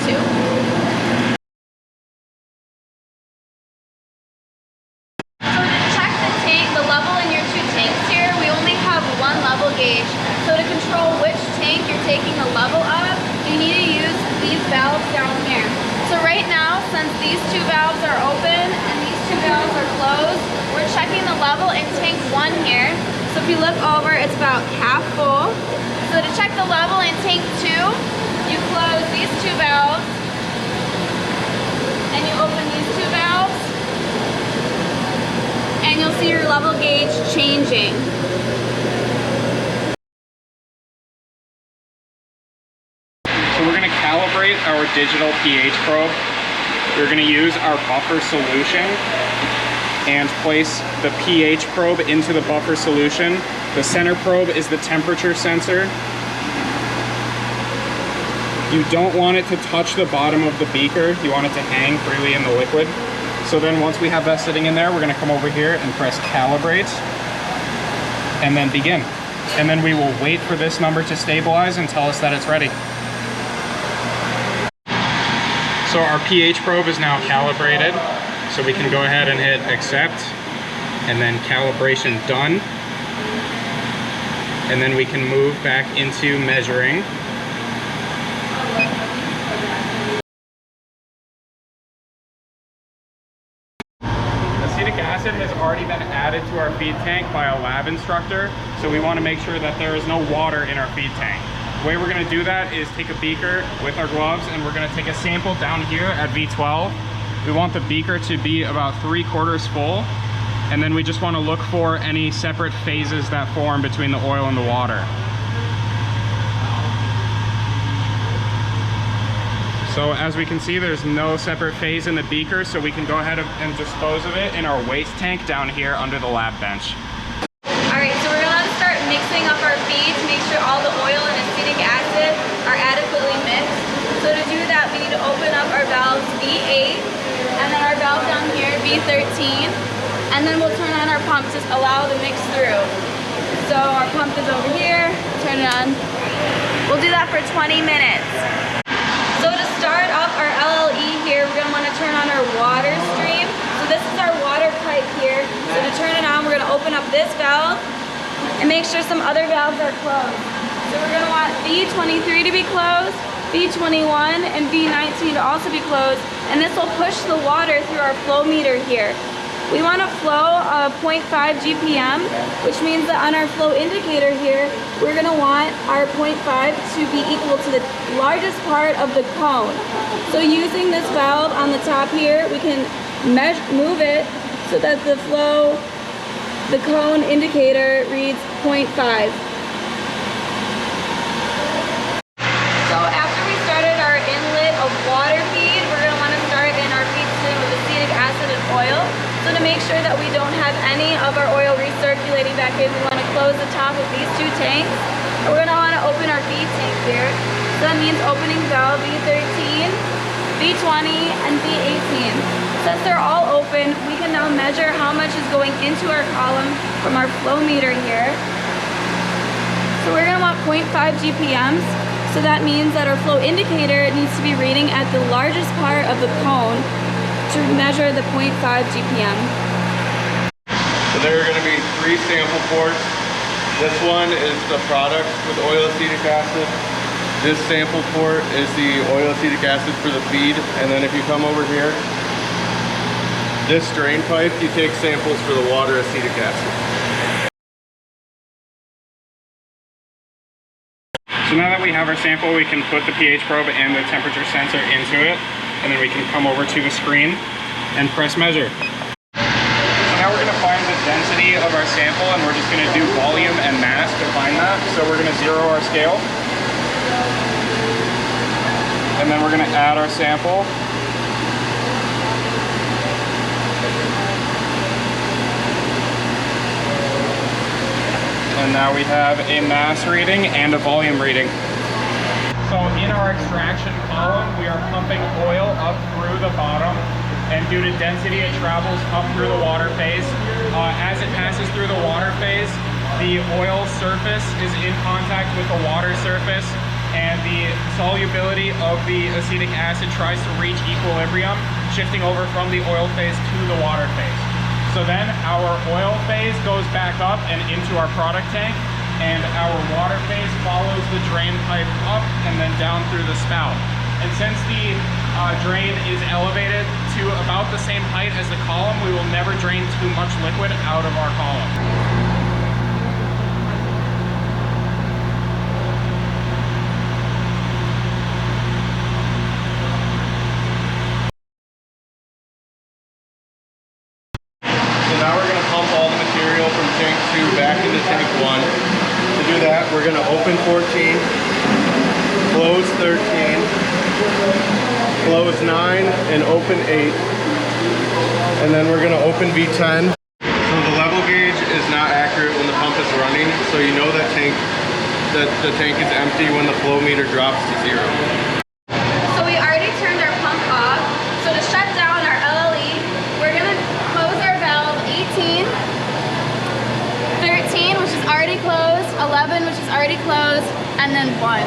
So to check the level in your two tanks here, we only have one level gauge. So to control which tank you're taking the level of, you need to use these valves down here. So right now, since these two valves are open and these two valves are closed, we're checking the level in tank 1 here. So if you look over, it's about half full. So to check the level in tank 2, you close these two valves and you open these two valves and you'll see your level gauge changing. So we're going to calibrate our digital pH probe. We're going to use our buffer solution and place the pH probe into the buffer solution. The center probe is the temperature sensor. You don't want it to touch the bottom of the beaker. You want it to hang freely in the liquid. So then once we have that sitting in there, we're going to come over here and press calibrate and then begin. And then we will wait for this number to stabilize and tell us that it's ready. So our pH probe is now calibrated, so we can go ahead and hit accept, and then calibration done. And then we can move back into measuring. Acetic acid has already been added to our feed tank by a lab instructor, so we want to make sure that there is no water in our feed tank. The way we're going to do that is take a beaker with our gloves and we're going to take a sample down here at V12. We want the beaker to be about 3/4 full, and then we just want to look for any separate phases that form between the oil and the water. So as we can see, there's no separate phase in the beaker, so we can go ahead and dispose of it in our waste tank down here under the lab bench. Alright, so we're allowed to start mixing up our feed to make sure all the oil and acetic acid are adequately mixed. So to do that, we need to open up our valves V8 and then our valve down here, V13, and then we'll turn on our pump to allow the mix through. So our pump is over here, turn it on. We'll do that for 20 minutes. So to start up our LLE here, we're going to want to turn on our water stream. So this is our water pipe here. So to turn it on, we're going to open up this valve and make sure some other valves are closed. So we're going to want V23 to be closed, V21 and V19 to also be closed, and this will push the water through our flow meter here. We want a flow of 0.5 GPM, which means that on our flow indicator here, we're going to want our 0.5 to be equal to the largest part of the cone. So using this valve on the top here, we can move it so that the cone indicator reads 0.5. So after we started our inlet of water feed, we're going to want to start in our feed stream of acetic acid and oil. So to make sure that we don't have any of our oil recirculating back in, we want to close the top of these two tanks. And we're going to want to open our feed tank here. So that means opening valve V13, V20, and V18. Since they're all open, we can now measure how much is going into our column from our flow meter here. So we're going to want 0.5 GPMs. So that means that our flow indicator needs to be reading at the largest part of the cone to measure the 0.5 GPM. So there are going to be 3 sample ports. This one is the product with oil acetic acid. This sample port is the oil acetic acid for the feed. And then if you come over here, this drain pipe, you take samples for the water acetic acid. So now that we have our sample, we can put the pH probe and the temperature sensor into it, and then we can come over to the screen and press measure. So now we're going to find the density of our sample, and we're just going to do volume and mass to find that. So we're going to 0 our scale, and then we're going to add our sample. And now we have a mass reading and a volume reading. So in our extraction column, we are pumping oil up through the bottom, and due to density, it travels up through the water phase. As it passes through the water phase, the oil surface is in contact with the water surface, and the solubility of the acetic acid tries to reach equilibrium, shifting over from the oil phase to the water phase. So then our oil phase goes back up and into our product tank, and our water phase follows the drain pipe up and then down through the spout. And since the drain is elevated to about the same height as the column, we will never drain too much liquid out of our column. Now we're going to pump all the material from tank 2 back into tank 1. To do that, we're going to open 14, close 13, close 9, and open 8. And then we're going to open V10. So the level gauge is not accurate when the pump is running, so you know that the tank is empty when the flow meter drops to 0. So we already turned our pump off. So to shut down our LLE, we're gonna close our valve 18, 13, which is already closed, 11, which is already closed, and then 1.